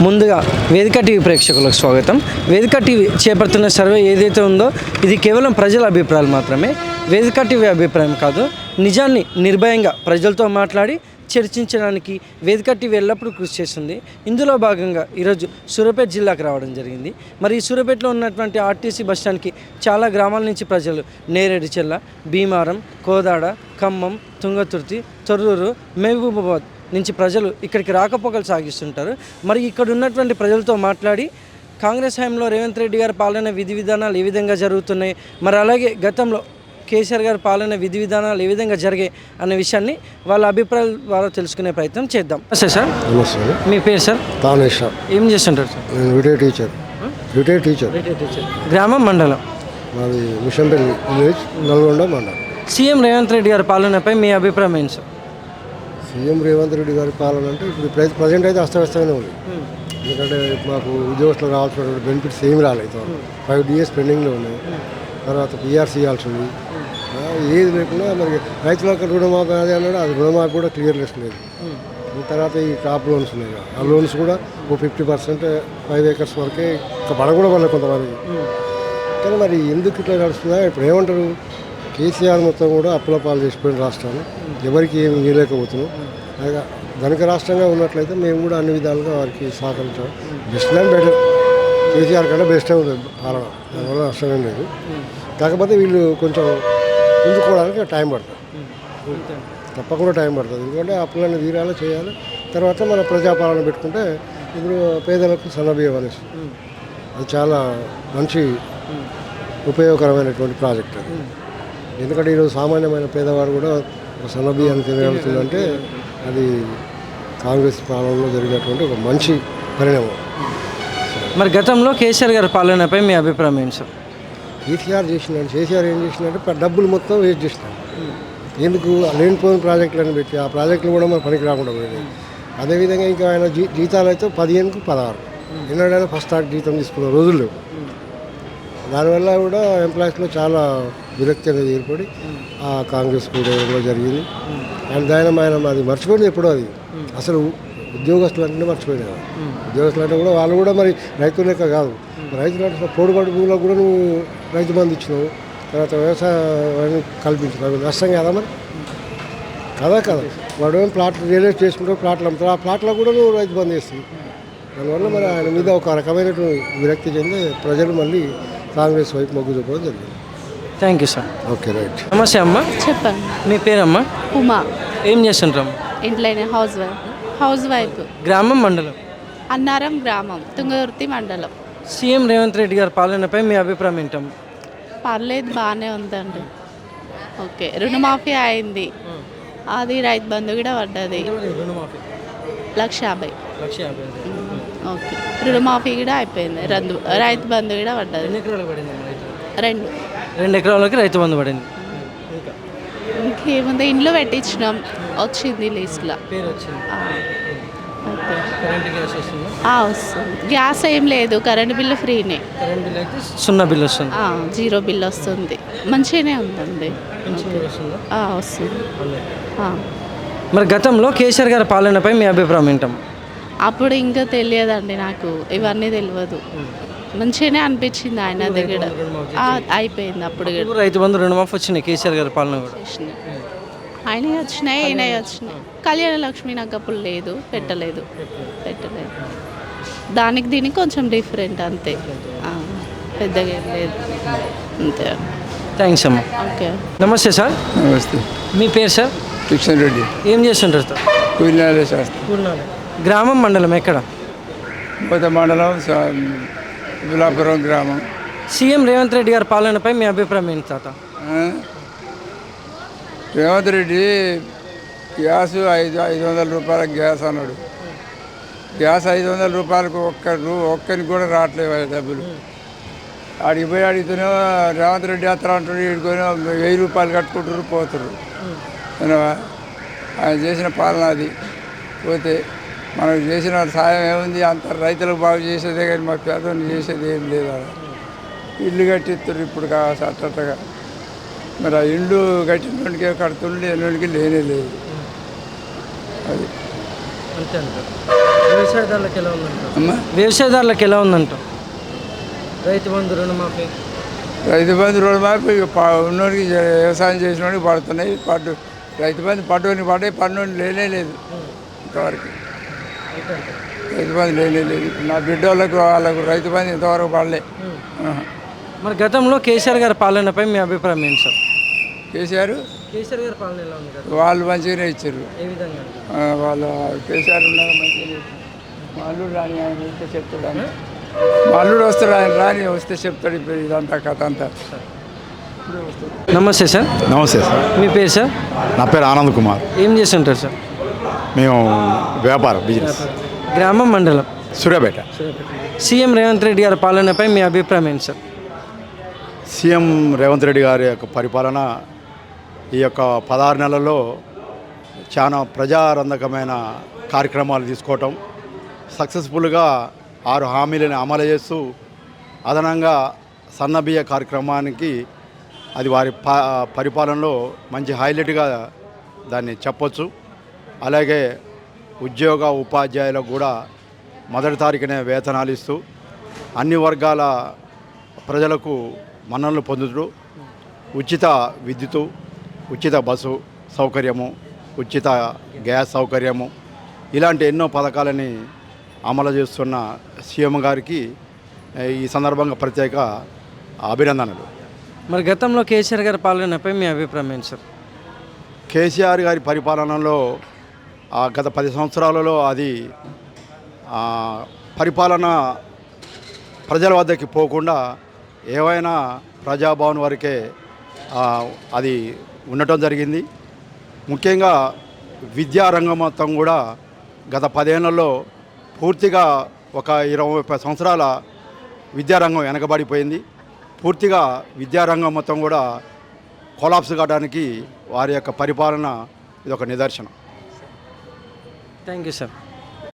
ముందుగా వేదిక టీవీ ప్రేక్షకులకు స్వాగతం. వేదిక టీవీ చేపడుతున్న సర్వే ఏదైతే ఉందో ఇది కేవలం ప్రజల అభిప్రాయాలు మాత్రమే. వేదిక టీవీ అభిప్రాయం కాదు. నిజాన్ని నిర్భయంగా ప్రజలతో మాట్లాడి చర్చించడానికి వేదిక టీవీ ఎల్లప్పుడూ కృషి చేస్తుంది. ఇందులో భాగంగా ఈరోజు సూర్యాపేట జిల్లాకు రావడం జరిగింది. మరి ఈ సూర్యాపేటలో ఉన్నటువంటి ఆర్టీసీ బస్టాండ్కి చాలా గ్రామాల నుంచి ప్రజలు నేరేడుచెల్ల, భీమారం, కోదాడ, ఖమ్మం, తుంగతుర్తి, తొర్రూరు, మహబూబాబాద్ నుంచి ప్రజలు ఇక్కడికి రాకపోకలు సాగిస్తుంటారు. మరి ఇక్కడ ఉన్నటువంటి ప్రజలతో మాట్లాడి కాంగ్రెస్ హయాంలో రేవంత్ రెడ్డి గారి పాలన విధి విధానాలు ఏ విధంగా జరుగుతున్నాయి, మరి అలాగే గతంలో కేసీఆర్ గారి పాలన విధి విధానాలు ఏ విధంగా జరిగాయి అనే విషయాన్ని వాళ్ళ అభిప్రాయాల ద్వారా తెలుసుకునే ప్రయత్నం చేద్దాం. నమస్తే సార్. నమస్తే. మీ పేరు సార్? తానేశ్వర్. ఏం చేస్తుంటారు సార్? నేను రిటైర్డ్ టీచర్. గ్రామం, మండలం? మాది మిషన్పల్లి విలేజ్, నల్గొండ మండలం. సీఎం రేవంత్ రెడ్డి గారి పాలనపై మీ అభిప్రాయం ఏంటి సార్? సీఎం రేవంత్ రెడ్డి గారి పాలన అంటే ఇప్పుడు ప్రజెంట్ అయితే అస్తవ్యస్తమైన ఉంది. ఎందుకంటే మాకు ఉద్యోగస్తులు రావాల్సినటువంటి బెనిఫిట్స్ ఏమి రాలేదు. 5 days పెండింగ్లో ఉన్నాయి. తర్వాత పిఆర్సీ ఇవ్వాల్సి ఉంది. ఏది లేకుండా మరి రైతులకు రుణమాఫీ అది అన్నాడు, అది రుణమాఫీ కూడా క్లియర్లెస్ లేదు. తర్వాత ఈ క్రాప్ లోన్స్ ఉన్నాయి, ఆ లోన్స్ కూడా 50% 5 acres వరకే ఇంకా పడ కూడా పడలేదు కొంతమంది. కానీ మరి ఎందుకు ఇట్లా నడుస్తుందా? ఇప్పుడు ఏమంటారు, కేసీఆర్ మొత్తం కూడా అప్పుల పాలు చేసిపోయిన రాష్ట్రాలు, ఎవరికి ఏమి ఇవ్వలేకపోతున్నాం. ధనిక రాష్ట్రంగా ఉన్నట్లయితే మేము కూడా అన్ని విధాలుగా వారికి సహకరించాం. బెస్ట్ అండ్ బెటర్, కేసీఆర్ కంటే బెస్టే ఉంది పాలన, దానివల్ల నష్టమేం లేదు. కాకపోతే వీళ్ళు కొంచెం పుంజుకోవడానికి టైం పడుతుంది, తప్పకుండా టైం పడుతుంది. ఎందుకంటే అప్పులన్నీ తీరాలి, చేయాలి. తర్వాత మన ప్రజాపాలన పెట్టుకుంటే ఇప్పుడు పేదలకు సన్నబియ్యం అనేసి అది చాలా మంచి ఉపయోగకరమైనటువంటి ప్రాజెక్ట్ అది. ఎందుకంటే ఈరోజు సామాన్యమైన పేదవాడు కూడా ఒక సన్నబియ్యాన్ని తినగలుగుతుందంటే అది కాంగ్రెస్ పాలనలో జరిగినటువంటి ఒక మంచి పరిణామం. మరి గతంలో కేసీఆర్ గారి పాలనపై మీ అభిప్రాయం ఏంటి సార్? కేసీఆర్ ఏం చేసినట్టు డబ్బులు మొత్తం వేస్ట్ చేసినాడు. ఎందుకు లేనిపోయిన ప్రాజెక్టులను పెట్టి ఆ ప్రాజెక్టులు కూడా మన పనికి రాకుండా పోయినాయి. అదేవిధంగా ఇంకా ఆయన జీతాలు అయితే 15కు 16 ఎన్నడైనా ఫస్ట్ స్టార్ట్ జీతం తీసుకున్న రోజులు లేవు. దానివల్ల కూడా ఎంప్లాయీస్లో చాలా విరక్తి అనేది ఏర్పడి ఆ కాంగ్రెస్ కూడా జరిగింది. అండ్ ఆయన అది మర్చిపోయింది ఎప్పుడో. అది అసలు ఉద్యోగస్తులు అంటే మర్చిపోయినారు. ఉద్యోగస్తులు అంటే కూడా వాళ్ళు కూడా మరి రైతు లెక్క కాదు. రైతులు అంటే పోడుబాటు భూములకు కూడా నువ్వు రైతు బంధు ఇచ్చినావు, తర్వాత వ్యవసాయాన్ని కల్పించినావు, నష్టం కదా మరి కదా. వాడు ఏం ప్లాట్లు రియలైజ్ చేసుకుంటావు, ప్లాట్లు అమ్ముతావు, ఆ ప్లాట్లో కూడా నువ్వు రైతు బంధు చేస్తావు. దానివల్ల మరి ఆయన మీద ఒక రకమైనటువంటి విరక్తి చెంది ప్రజలు మళ్ళీ కాంగ్రెస్ వైపు మొగ్గు చూపడం జరిగింది. Thank you sir. Okay, right. నమస్తే అమ్మ. చెప్పండి. మీ పేరమ్మా? ఉమా. ఏం చేస్తుంటాం? ఇంట్లోనే హౌస్ వైఫ్. గ్రామం, మండలం? అన్నారం గ్రామం, తుంగతుర్తి మండలం. సీఎం రేవంత్ రెడ్డి గారి పాలనపై మీ అభిప్రాయం ఏంటమ్మా? పర్లేదు, బాగానే ఉందండి. ఓకే, రుణమాఫీ అయింది, అది రైతు బంధు కూడా పడ్డది 1,50,000. ఓకే, రుణమాఫీ కూడా అయిపోయింది, రైతు బంధు కూడా పడ్డది. 2 ఎకరాలకి రైతు బంధు పడింది. ఇంకేముంది, ఇంట్లో పెట్టించినాం, వచ్చింది లిస్ట్లో. వస్తుంది. గ్యాస్ ఏం లేదు, కరెంట్ బిల్లు ఫ్రీనే. 0 బిల్లు వస్తుంది, 0 బిల్ వస్తుంది. మంచిగానే ఉందండి, వస్తుంది. మరి గతంలో కేసీఆర్ గారి పాలనపై మీ అభిప్రాయం ఏంటమ్మా? అప్పుడు ఇంకా తెలియదండి నాకు, ఇవన్నీ తెలియదు. మంచిగానే అనిపించింది ఆయన దగ్గర. అయిపోయింది అప్పుడు కూడా. రైతు బంధు, రుణమాఫీ వచ్చినాయి కేసీఆర్ గారి పాలన కూడా. ఆయన వచ్చినాయి, ఈయన వచ్చినాయి. కళ్యాణ లక్ష్మి నాకు అప్పుడు లేదు, పెట్టలేదు. దీనికి కొంచెం డిఫరెంట్ అంతే, పెద్దగా ఏం లేదు అంతే. థ్యాంక్స్ అమ్మా. ఓకే. నమస్తే సార్. నమస్తే. మీ పేరు సార్? కిషన్ రెడ్డి. ఏం చేస్తుంటారు సార్? కూలినాలే శాస్త్రం. గ్రామం, మండలం ఎక్కడ? కొత్త మండలం, విలాపురం గ్రామం. సీఎం రేవంత్ రెడ్డి గారి పాలనపై మీ అభిప్రాయం ఏంటి తాత? రేవంత్ రెడ్డి గ్యాస్ 500 రూపాయల గ్యాస్ అన్నాడు. గ్యాస్ 500 రూపాయలకు ఒక్కరికి కూడా రావట్లేవు డబ్బులు. ఆడికి పోయి అడిగితేనే రేవంత్ రెడ్డి అత్తరా అంటాడు, ఇడుకొని 1000 రూపాయలు కట్టుకుంటారు, పోతారు. ఆయన చేసిన పాలన అది. పోతే మనకు చేసిన సాయం ఏముంది, అంత రైతులకు బాగు చేసేదే కానీ మా పేదలు చేసేది ఏం లేదు. ఇల్లు కట్టిస్తారు ఇప్పుడు అట్టగా. మరి ఆ ఇల్లు కట్టినోడికే కడుతుండే, ఎన్నోడికి లేనే లేదు. అది అంతే. వ్యవసాయదారులకు ఎలా ఉందంటావు? అమ్మా వ్యవసాయదారులకు ఎలా ఉందంటావు? రైతు బంధు రుణమాఫీ రైతు బంధు రుణమాఫీ ఉన్నోడికి వ్యవసాయం చేసినోడికి పడుతున్నాయి. రైతు బంధు పట్టుకొని పన్నుని లేనే లేదు ఇంతవరకు. రైతు బంధు లేనే లేదు. నా బిడ్డ వాళ్ళకు రైతు బంధు ఇంతవరకు పడలే. మరి గతంలో కేసీఆర్ గారి పాలనపై మీ అభిప్రాయం ఏంటి సార్? కేసీఆర్ కేసీఆర్ గారి పాలన ఎలా ఉంది కదా? వాళ్ళు మంచిగానే ఇచ్చారు. ఏ విధంగా? వాళ్ళ కేసీఆర్ ఉన్నారు మంచిగానే ఇచ్చారు. మా అల్లుడు రాని ఆయన వస్తే చెప్తాడు అని. మా అల్లుడు వస్తాడు, ఆయన రాని వస్తే చెప్తాడు ఇప్పుడు ఇదంతా కథ అంతా. నమస్తే సార్. నమస్తే సార్. మీ పేరు సార్? నా పేరు ఆనంద్ కుమార్. ఏం చేస్తుంటారు సార్? మేము వ్యాపారం బిజినెస్. గ్రామం మండలం సూర్యాపేట. సీఎం రేవంత్ రెడ్డి గారి పాలనపై మీ అభిప్రాయం ఏంటి సార్? సీఎం రేవంత్ రెడ్డి గారి యొక్క పరిపాలన ఈ యొక్క 16 నెలల్లో చాలా ప్రజారంధకమైన కార్యక్రమాలు తీసుకోవటం, సక్సెస్ఫుల్గా 6 హామీలను అమలు చేస్తూ అదనంగా సన్నబియ్య కార్యక్రమానికి అది వారి పరిపాలనలో మంచి హైలైట్గా దాన్ని చెప్పొచ్చు. అలాగే ఉద్యోగ ఉపాధ్యాయులకు కూడా మొదటి తారీఖునే వేతనాలు ఇస్తూ అన్ని వర్గాల ప్రజలకు మన్ననలు పొందుతూ ఉచిత విద్యుత్తు, ఉచిత బస్సు సౌకర్యము, ఉచిత గ్యాస్ సౌకర్యము ఇలాంటి ఎన్నో పథకాలని అమలు చేస్తున్న సీఎం గారికి ఈ సందర్భంగా ప్రత్యేక అభినందనలు. మరి గతంలో కేసీఆర్ గారి పాలనపై మీ అభిప్రాయం ఏంటి సార్? కేసీఆర్ గారి పరిపాలనలో గత 10 సంవత్సరాలలో అది పరిపాలన ప్రజల వద్దకి పోకుండా ఏవైనా ప్రజాభవన్ వరకే అది ఉండటం జరిగింది. ముఖ్యంగా విద్యారంగం మొత్తం కూడా గత 10 ఏళ్లలో పూర్తిగా ఒక 20-30 సంవత్సరాల విద్యారంగం వెనకబడిపోయింది. పూర్తిగా విద్యారంగం మొత్తం కూడా కొలాప్స్ కావడానికి వారి యొక్క పరిపాలన ఇది ఒక నిదర్శనం. Thank you sir.